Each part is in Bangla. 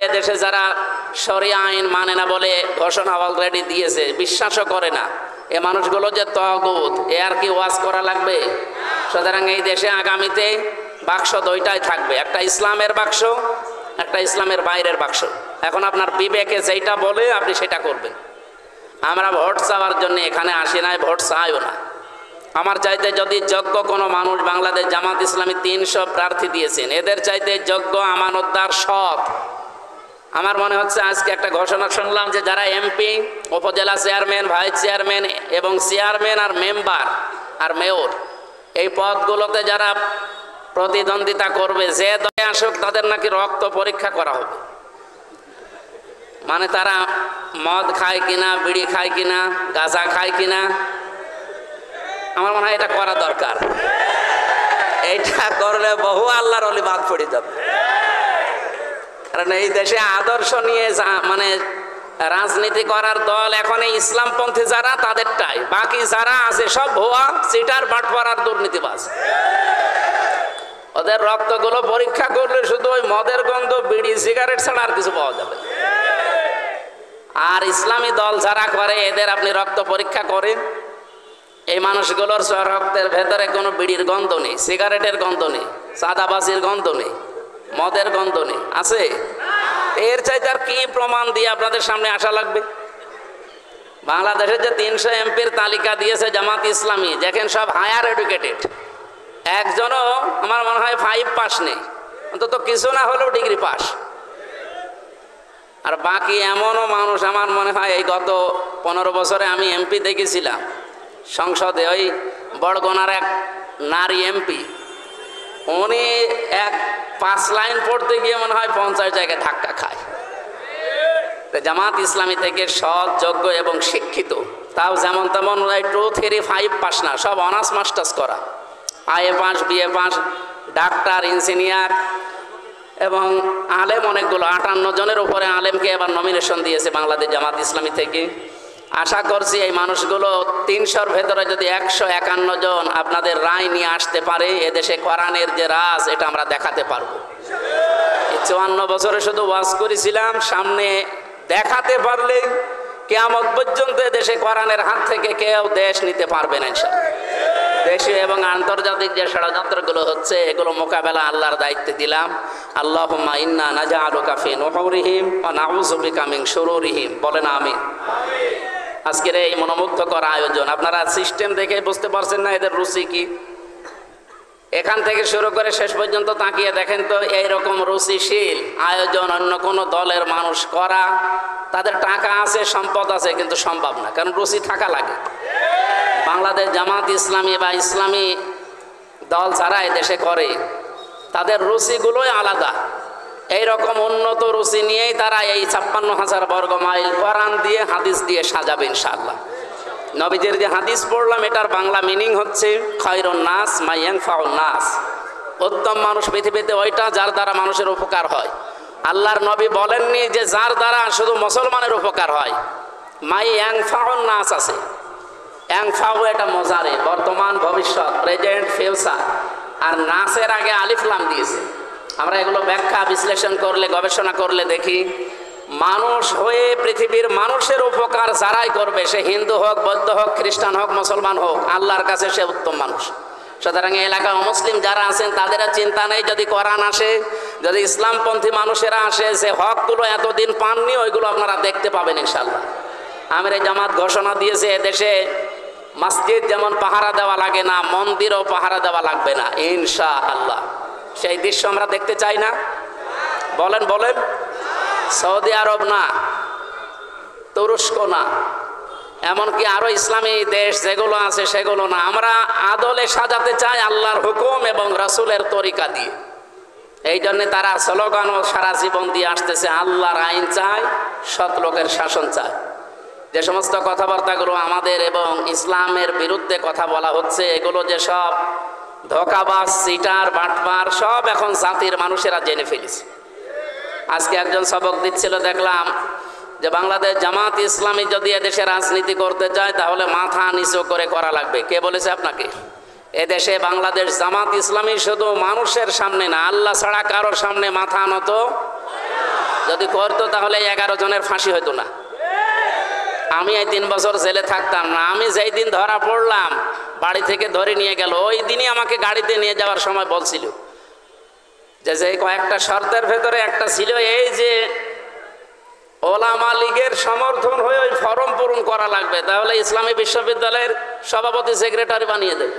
এদেশে যারা শরিয়া আইন মানে না বলে ঘোষণা অলরেডি দিয়েছে, বিশ্বাসও করে না, এ মানুষগুলো যে তাগুত, এ আর কি ওয়াজ করা লাগবে? সুতরাং এই দেশে আগামীতে বাক্স দুইটাই থাকবে, একটা ইসলামের বাক্স, একটা ইসলামের বাইরের বাক্স। এখন আপনার বিবেকে যেটা বলে আপনি সেটা করবেন। আমরা ভোট চাওয়ার জন্য এখানে আসি নাই, ভোট চাইও না। আমার চাইতে যদি যোগ্য কোনো মানুষ, বাংলাদেশ জামাত ইসলামী 300 প্রার্থী দিয়েছেন, এদের চাইতে যোগ্য, আমানতদার, সৎ, আমার মনে হচ্ছে আজকে একটা ঘোষণা শুনলাম যে যারা এমপি, উপজেলা চেয়ারম্যান, ভাইস চেয়ারম্যান এবং চেয়ারম্যান আর মেম্বার আর মেয়র, এই পদগুলোতে যারা প্রতিদ্বন্দ্বিতা করবে, যে দলে আসুক তাদের নাকি রক্ত পরীক্ষা করা হবে। মানে তারা মদ খায় কিনা, বিড়ি খায় কিনা, গাঁজা খায় কিনা। আমার মনে হয় এটা করা দরকার। এইটা করলে বহু আল্লাহর ওলি বাদ পড়ে যাবে। কারণ এই দেশে আদর্শ নিয়ে মানে রাজনীতি করার দল এখন এই ইসলামপন্থী যারা, তাদেরটাই। বাকি যারা আছে সব ভুয়া, চিটার, বাটপার আর দুর্নীতিবাজ। ওদের রক্তগুলো পরীক্ষা করলে শুধু ওই মদের গন্ধ, বিড়ি, সিগারেট ছাড়া আর কিছু পাওয়া যাবে। আর ইসলামী দল যারা করে, এদের আপনি রক্ত পরীক্ষা করেন, এই মানুষগুলোর রক্তের ভেতরে কোনো বিড়ির গন্ধ নেই, সিগারেটের গন্ধ নেই, সাদাবাজির গন্ধ নেই, মদের গন্ধ নেই। আছে? এর চাইতে আর কি প্রমাণ দিয়ে আপনাদের সামনে আসা লাগবে? বাংলাদেশের যে 300 এমপির তালিকা দিয়েছে জামাত ইসলামী, দেখেন সব হায়ার এডুকেটেড, একজনও আমার মনে হয় 5 পাস নেই, অন্তত কিছু না হলেও ডিগ্রি পাস। আর বাকি এমনও মানুষ, আমার মনে হয় এই গত 15 বছরে আমি এমপি দেখেছিলাম সংসদে, ওই বড়গোনার এক নারী এমপি, উনি 5 লাইন পড়তে গিয়ে মনে হয় 50 জায়গায় ধাক্কা খায়। জামাত ইসলামী থেকে সৎ, যোগ্য এবং শিক্ষিত, তাও যেমন তেমন 2, 3, 5 পাস না, সব অনার্স মাস্টার্স করা, IA pass, BA pass, doctor, engineer এবং আলেম অনেকগুলো, 58 জনের উপরে আলেমকে এবার নমিনেশন দিয়েছে বাংলাদেশ জামাত ইসলামী থেকে। আশা করছি এই মানুষগুলো 300-র ভেতরে যদি 151 জন আপনাদের রায় নিয়ে আসতে পারে, এদেশে কোরআনের যে রাজ, এটা আমরা দেখাতে পারবো। 54 বছরে শুধু ওয়াজ করেছিলাম, সামনে দেখাতে পারলে কিয়ামত পর্যন্ত এদেশে কোরআনের হাত থেকে কেউ দেশ নিতে পারবে না ইনশাআল্লাহ। দেশীয় এবং আন্তর্জাতিক যে ষড়যন্ত্রগুলো হচ্ছে, এগুলো মোকাবেলা আল্লাহর দায়িত্বে দিলাম। আল্লাহুম্মা ইন্না নাজআলুকা ফি নুহুরিহিম ওয়া নাউযু বিকা মিন শুরুরিহিম, বলেন আমিন। আজকের এই মনোমুগ্ধকর আয়োজন, আপনারা সিস্টেম দেখে বুঝতে পারছেন না এদের রুচি কি? এখান থেকে শুরু করে শেষ পর্যন্ত তাকিয়ে দেখেন তো, এইরকম রুচিশীল আয়োজন অন্য কোনো দলের মানুষ করা, তাদের টাকা আছে, সম্পদ আছে, কিন্তু সম্ভব না, কারণ রুচি থাকা লাগে। বাংলাদেশ জামাত ইসলামী বা ইসলামী দল যারা এদেশে করে, তাদের রুচিগুলোই আলাদা। এইরকম উন্নত রুচি নিয়েই তারা এই 56,000 বর্গ মাইল কোরআন দিয়ে, হাদিস দিয়ে সাজাবে ইনশাআল্লাহ। নবীজির যে হাদিস পড়লাম, এটার বাংলা মিনিং হচ্ছে খায়রুন নাস মা ইয়ানফাউন নাস, উত্তম মানুষ পৃথিবীতে ওইটা যার দ্বারা মানুষের উপকার হয়। আল্লাহর নবী বলেননি যে যার দ্বারা শুধু মুসলমানের উপকার হয়। মাই ইয়ানফাউন নাস আছে, ইয়ানফাউ এটা মোজারে, বর্তমান, ভবিষ্যৎ, প্রেজেন্ট, ফিউচার, আর নাসের আগে আলিফ লাম দিয়েছে। আমরা এগুলো ব্যাখ্যা বিশ্লেষণ করলে, গবেষণা করলে দেখি, মানুষ হয়ে পৃথিবীর মানুষের উপকার যারাই করবে, সে হিন্দু হোক, বৌদ্ধ হোক, খ্রিস্টান হোক, মুসলমান হোক, আল্লাহর কাছে সে উত্তম মানুষ। সুতরাং এই এলাকায় অমুসলিম যারা আছেন তাদের চিন্তা নেই, যদি কোরআন আসে, যদি ইসলামপন্থী মানুষেরা আসে, যে হকগুলো এতদিন পাননি, ওইগুলো আপনারা দেখতে পাবেন ইনশাআল্লাহ। আমির জামাত ঘোষণা দিয়েছে, এদেশে মসজিদ যেমন পাহারা দেওয়া লাগে না, মন্দিরও পাহারা দেওয়া লাগবে না ইনশাআল্লাহ। সেই দৃশ্য আমরা দেখতে চাই না? বলেন বলেন। সৌদি আরব না, তুরস্ক না, এমনকি আরো ইসলামী দেশ যেগুলো আছে সেগুলো না, আমরা আদলে সাজাতে চাই আল্লাহর হুকুম এবং রাসূলের তরিকা দিয়ে। এই জন্যে তারা স্লোগানও সারা জীবন দিয়ে আসতেছে, আল্লাহর আইন চাই, সৎ লোকের শাসন চাই। যে সমস্ত কথাবার্তাগুলো আমাদের এবং ইসলামের বিরুদ্ধে কথা বলা হচ্ছে, এগুলো যে সব ধোঁকাবাজ, সিটার, বাটপার, সব এখন জাতির মানুষেরা জেনে ফেলেছে। আজকে একজন সবক দিচ্ছিল, দেখলাম যে বাংলাদেশ জামাত ইসলামী যদি এদেশে রাজনীতি করতে চায় তাহলে মাথা নিচু করে করা লাগবে। কে বলেছে আপনাকে? এদেশে বাংলাদেশ জামাত ইসলামী শুধু মানুষের সামনে না, আল্লাহ ছাড়া কারোর সামনে মাথা নত যদি করতো তাহলে 11 জনের ফাঁসি হতো না। আমি এই 3 বছর জেলে থাকতাম না। আমি যেই দিন ধরা পড়লাম, বাড়ি থেকে ধরে নিয়ে গেল, ওই দিনই আমাকে গাড়িতে নিয়ে যাওয়ার সময় বলছিল যে কয়েকটা শর্তের ভেতরে একটা ছিল এই যে ওলামা লীগের সমর্থন হয়ে ওই ফরম পূরণ করা লাগবে, তাহলে ইসলামী বিশ্ববিদ্যালয়ের সভাপতি সেক্রেটারি বানিয়ে দেবে।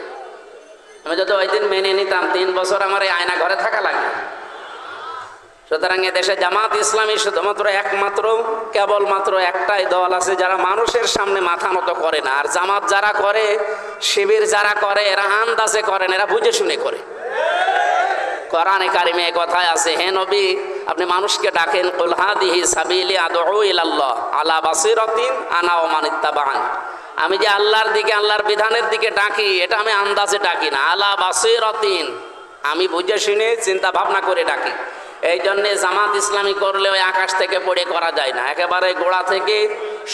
আমি যদি ওই দিন মেনে নিতাম, 3 বছর আমার এই আয়না ঘরে থাকা লাগবে। সুতরাং এদেশে জামাত ইসলামী শুধুমাত্র কেবলমাত্র একটাই দল আছে যারা মানুষের সামনে মাথা নত করে না। আর জামাত যারা করে, শিবির যারা করে, এরা আন্দাজে করেন, এরা বুঝে শুনে করে। কোরআনে কারিমে কথায় আছে, হে নবী আপনি মানুষকে ডাকেন, কুল হাদিহি সাবিলি আদউ ইলাল্লাহ আলা বাসিরাতিন আনা ওয়া মান ইত্তাবাআনি। আমি যে আল্লাহর দিকে, আল্লাহর বিধানের দিকে ডাকি, এটা আমি আন্দাজে ডাকি না, আলা বাসিরাতিন, আমি বুঝে শুনে চিন্তা ভাবনা করে ডাকি। এই জন্যে জামাত ইসলামী করলে ওই আকাশ থেকে পড়ে করা যায় না, একেবারে গোড়া থেকে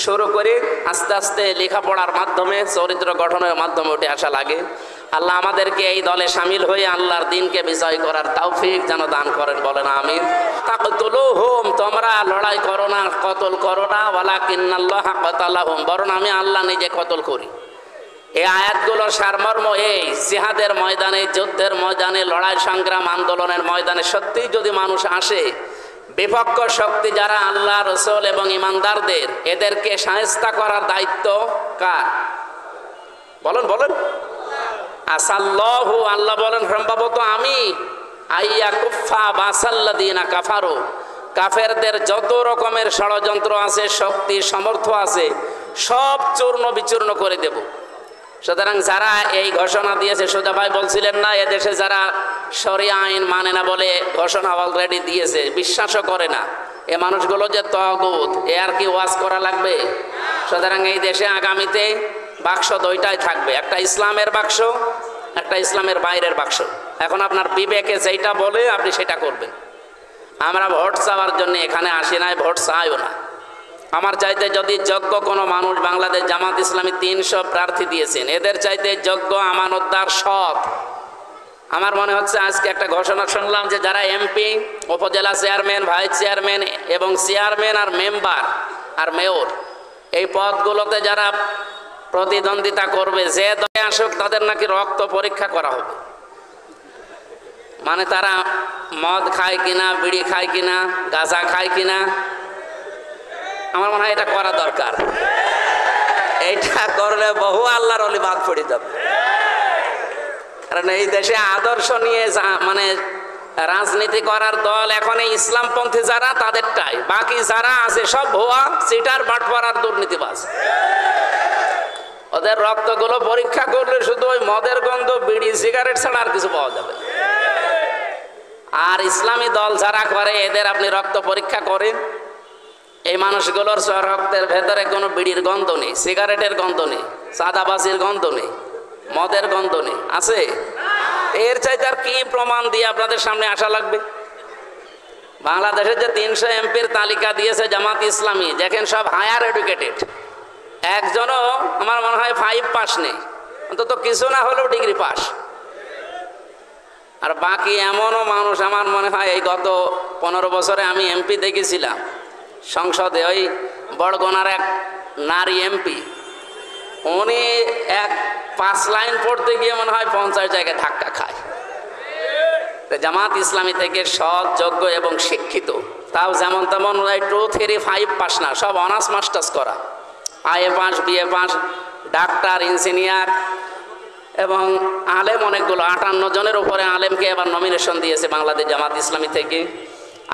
শুরু করে আস্তে আস্তে লেখাপড়ার মাধ্যমে, চরিত্র গঠনের মাধ্যমে উঠে আসা লাগে। আল্লাহ আমাদেরকে এই দলে শামিল হয়ে আল্লাহর দিনকে বিজয় করার তৌফিক যেন দান করেন, বলেন আমিন। তাকতুলুহুম, তোমরা লড়াই করো না, কতল করো না, ওয়ালাকিন্নাল্লাহ কাতালাহুম, বরং আমি আল্লাহ নিজে কতল করি। এই আয়াতগুলোর সারমর্ম এই, জিহাদের ময়দানে, যুদ্ধের ময়দানে, লড়াই সংগ্রাম আন্দোলনের ময়দানে সত্যি যদি মানুষ আসে, বিপক্ষ শক্তি যারা আল্লাহ রাসূল এবং ইমানদারদের, এদেরকে শায়েস্তা করার দায়িত্ব কার? বলেন বলেন। আসাল্লাহু, আল্লাহ বলেন সম্ভবত আমি, আইয়া কুফা বাসাল্লাদিনা কাফারু, কাফেরদের যত রকমের ষড়যন্ত্র আছে, শক্তি সামর্থ্য আছে, সব চূর্ণ বিচূর্ণ করে দেব। সুতরাং যারা এই ঘোষণা দিয়েছে, সোজা ভাই বলছিলেন না, এদেশে যারা শরিয়া আইন মানে না বলে ঘোষণা অলরেডি দিয়েছে, বিশ্বাসও করে না, এ মানুষগুলো যে তাগুত, এ আর কি ওয়াজ করা লাগবে? সুতরাং এই দেশে আগামীতে বাক্স দুইটাই থাকবে, একটা ইসলামের বাক্স, একটা ইসলামের বাইরের বাক্স। এখন আপনার বিবেকে যেটা বলে আপনি সেটা করবেন। আমরা ভোট চাওয়ার জন্য এখানে আসি নাই, ভোট চাইও না। আমার চাইতে যদি যোগ্য কোনো মানুষ, বাংলাদেশ জামাত ইসলামী 300 প্রার্থী দিয়েছেন, এদের চাইতে যোগ্য, আমানতদার, সৎ, আমার মনে হচ্ছে আজকে একটা ঘোষণা শুনলাম যে যারা এমপি, উপজেলা চেয়ারম্যান, ভাইস চেয়ারম্যান এবং চেয়ারম্যান আর মেম্বার আর মেয়র, এই পদগুলোতে যারা প্রতিদ্বন্দ্বিতা করবে, যে দলে আসুক তাদের নাকি রক্ত পরীক্ষা করা হবে। মানে তারা মদ খায় কিনা, বিড়ি খায় কিনা, গাঁজা খায় কিনা। আমার মনে হয় এটা করা দরকার। এইটা করলে বহু আল্লাহর ওলি বাদ পড়ে যাবে। কারণ এই দেশে আদর্শ নিয়ে মানে রাজনীতি করার দল এখন এই ইসলামপন্থী যারা, তাদেরটাই। বাকি যারা আছে সব ভুয়া, চিটার, বাটপার আর দুর্নীতিবাজ। ওদের রক্তগুলো পরীক্ষা করলে শুধু ওই মদের গন্ধ, বিড়ি, সিগারেট ছাড়া আর কিছু পাওয়া যাবে। আর ইসলামী দল যারা করে, এদের আপনি রক্ত পরীক্ষা করেন, এই মানুষগুলোর রক্তের ভেতরে কোনো বিড়ির গন্ধ নেই, সিগারেটের গন্ধ নেই, সাদাবাজির গন্ধ নেই, মদের গন্ধ নেই, আছে? এর চাইতে আর কি প্রমাণ দিয়ে আপনাদের সামনে আসা লাগবে? বাংলাদেশের যে 300 এমপির তালিকা দিয়েছে জামাত ইসলামী, দেখেন সব হায়ার এডুকেটেড, একজনও আমার মনে হয় 5 পাস নেই, অন্তত কিছু না হলেও ডিগ্রি পাস। আর বাকি এমনও মানুষ, আমার মনে হয় এই গত 15 বছরে আমি এমপি দেখেছিলাম সংসদে, ওই বড়গোনার এক নারী এমপি, উনি 5 লাইন পড়তে গিয়ে মনে হয় 50 জায়গায় ধাক্কা খায়। জামাত ইসলামী থেকে সৎ, যোগ্য এবং শিক্ষিত, তাও যেমন তেমন 2, 3, 5 পাস না, সব অনার্স মাস্টার্স করা, IA pass, BA pass, doctor, engineer এবং আলেম অনেকগুলো, 58 জনের উপরে আলেমকে এবার নমিনেশন দিয়েছে বাংলাদেশ জামাত ইসলামী থেকে।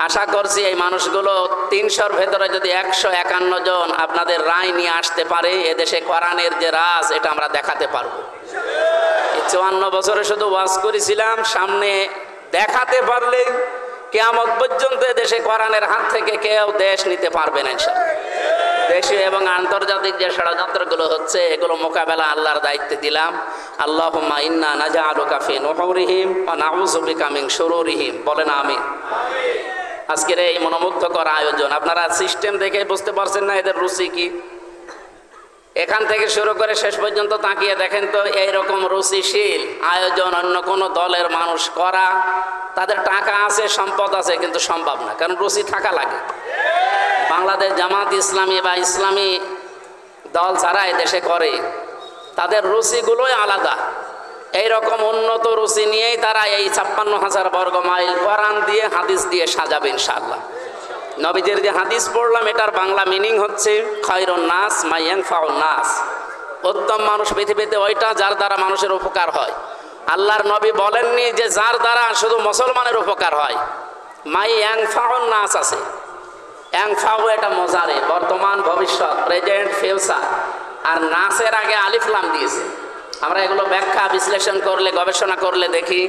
আশা করছি এই মানুষগুলো 300-র ভেতরে যদি 151 জন আপনাদের রায় নিয়ে আসতে পারে, এদেশে কোরআনের যে রাজ, এটা আমরা দেখাতে পারবো। 54 বছরে শুধু ওয়াজ করেছিলাম, সামনে দেখাতে পারলে কিয়ামত পর্যন্ত এদেশে কোরআনের হাত থেকে কেউ দেশ নিতে পারবে না ইনশাআল্লাহ। দেশীয় এবং আন্তর্জাতিক যে ষড়যন্ত্রগুলো হচ্ছে, এগুলো মোকাবেলা আল্লাহর দায়িত্বে দিলাম। আল্লাহুম্মা ইন্না নাজআলুকা ফি নুহুরিহিম ওয়া নাউযু বিকা মিন শুরুরিহিম, বলেন আমিন। আজকের এই মনোমুগ্ধকর আয়োজন, আপনারা সিস্টেম দেখে বুঝতে পারছেন না এদের রুচি কি? এখান থেকে শুরু করে শেষ পর্যন্ত তাকিয়ে দেখেন তো, এইরকম রুচিশীল আয়োজন অন্য কোনো দলের মানুষ করা, তাদের টাকা আছে, সম্পদ আছে, কিন্তু সম্ভব না, কারণ রুচি থাকা লাগে। বাংলাদেশ জামাত ইসলামী বা ইসলামী দল যারা দেশে করে তাদের রুচিগুলোই আলাদা। এই রকম উন্নত রুচি নিয়েই তারা এই 56,000 বর্গ মাইল কোরআন দিয়ে হাদিস দিয়ে সাজাবে ইনশাআল্লাহ। নবীজির যে হাদিস পড়লাম এটার বাংলা মিনিং হচ্ছে খায়রুন নাস মা ইয়ানফাউন নাস, উত্তম মানুষ পৃথিবীতে ওইটা যার দ্বারা মানুষের উপকার হয়। আল্লাহর নবী বলেননি যে যার দ্বারা শুধু মুসলমানের উপকার হয়। মাই ইয়ানফাউন নাস আছে, ইয়ানফাউ এটা মোজারে, বর্তমান ভবিষ্যৎ, প্রেজেন্ট ফিউচার, আর নাসের আগে আলিফ লাম দিয়েছে। আমরা এগুলো ব্যাখ্যা বিশ্লেষণ করলে গবেষণা করলে দেখি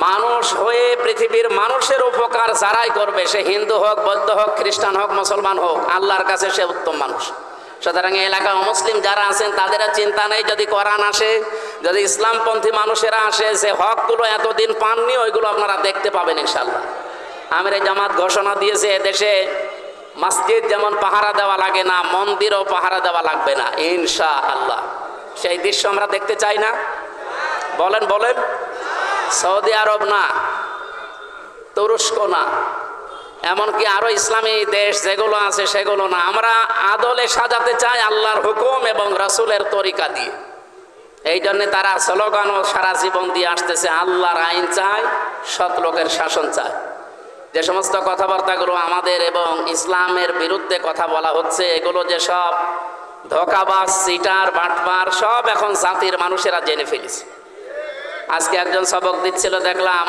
মানুষ হয়ে পৃথিবীর মানুষের উপকার যারাই করবে, সে হিন্দু হোক, বৌদ্ধ হোক, খ্রিস্টান হোক, মুসলমান হোক, আল্লাহর কাছে সে উত্তম মানুষ। সুতরাং এই এলাকায় অমুসলিম যারা আছেন তাদের চিন্তা নেই, যদি কোরআন আসে, যদি ইসলামপন্থী মানুষেরা আসে, যে হকগুলো এতদিন পাননি ওইগুলো আপনারা দেখতে পাবেন ইনশাল্লাহ। আমির জামাত ঘোষণা দিয়েছে এদেশে মসজিদ যেমন পাহারা দেওয়া লাগে না, মন্দিরও পাহারা দেওয়া লাগবে না ইনশাআল্লাহ। সেই দৃশ্য আমরা দেখতে চাই না? বলেন বলেন। সৌদি আরব না, তুরস্ক না, এমনকি আরো ইসলামী দেশ যেগুলো আছে সেগুলো না, আমরা আদলে সাজাতে চাই আল্লাহর হুকুম এবং রাসূলের তরিকা দিয়ে। এই জন্যে তারা স্লোগানও সারা জীবন দিয়ে আসতেছে, আল্লাহর আইন চাই, সৎ লোকের শাসন চাই। যে সমস্ত কথাবার্তাগুলো আমাদের এবং ইসলামের বিরুদ্ধে কথা বলা হচ্ছে, এগুলো যে সব ধোঁকাবাজ, সিটার, বাটপার, সব এখন জাতির মানুষেরা জেনে ফেলেছে। আজকে একজন সবক দিচ্ছিল, দেখলাম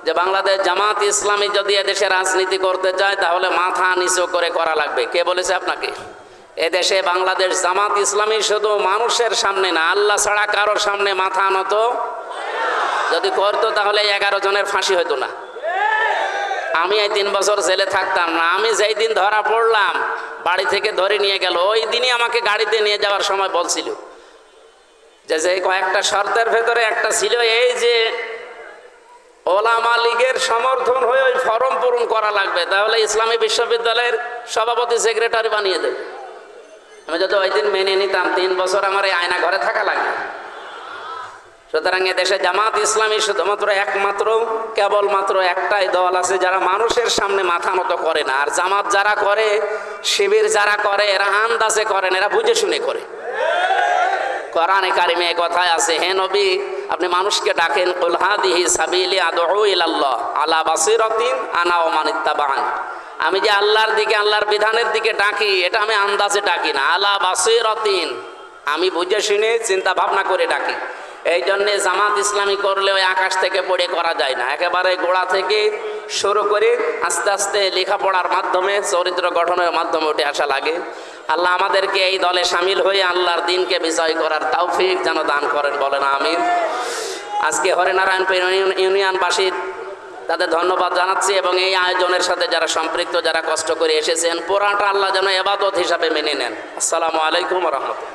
যে বাংলাদেশ জামাত ইসলামী যদি এদেশে রাজনীতি করতে চায় তাহলে মাথা নিচু করে করা লাগবে। কে বলেছে আপনাকে? এদেশে বাংলাদেশ জামাত ইসলামী শুধু মানুষের সামনে না, আল্লাহ ছাড়া কারোর সামনে মাথা নত যদি করতো তাহলে 11 জনের ফাঁসি হতো না। আমি এই 3 বছর জেলে থাকতাম না। আমি যেই দিন ধরা পড়লাম, বাড়ি থেকে ধরে নিয়ে গেল, ওই দিনই আমাকে গাড়িতে নিয়ে যাওয়ার সময় বলছিল যে কয়েকটা শর্তের ভেতরে একটা ছিল এই যে ওলামা লীগের সমর্থন হয়ে ওই ফরম পূরণ করা লাগবে, তাহলে ইসলামী বিশ্ববিদ্যালয়ের সভাপতি সেক্রেটারি বানিয়ে দেবে। আমি যদি ওই দিন মেনে নিতাম 3 বছর আমার এই আয়না ঘরে থাকা লাগবে। সুতরাং এদেশে জামাত ইসলামী শুধুমাত্র একমাত্র কেবলমাত্র একটাই দল আছে যারা মানুষের সামনে মাথা নত করে না। আর জামাত যারা করে, শিবির যারা করে, এরা আন্দাজে করেন, এরা বুঝে শুনে করে। কোরআনে কারিমে কথায় আছে, হে নবী আপনি মানুষকে ডাকেন, কুল হাদিহি সাবিলি আদউ ইলাল্লাহ আলা বাসিরাতিন আনা ওয়া মান ইত্তাবাআনি। আমি যে আল্লাহর দিকে, আল্লাহর বিধানের দিকে ডাকি, এটা আমি আন্দাজে ডাকি না, আলা বাসিরাতিন, আমি বুঝে শুনে চিন্তা ভাবনা করে ডাকি। এই জন্যে জামাত ইসলামী করলে ওই আকাশ থেকে পড়ে করা যায় না, একেবারে গোড়া থেকে শুরু করে আস্তে আস্তে লেখাপড়ার মাধ্যমে, চরিত্র গঠনের মাধ্যমে উঠে আসা লাগে। আল্লাহ আমাদেরকে এই দলে সামিল হয়ে আল্লাহর দিনকে বিজয় করার তৌফিক যেন দান করেন, বলেন আমিন। আজকে হরিনারায়ণপুর ইউনিয়নবাসী তাদের ধন্যবাদ জানাচ্ছি এবং এই আয়োজনের সাথে যারা সম্পৃক্ত, যারা কষ্ট করে এসেছেন, পুরাটা আল্লাহ যেন ইবাদত হিসাবে মেনে নেন। আসসালামু আলাইকুম ওয়া রাহমাতুল্লাহ।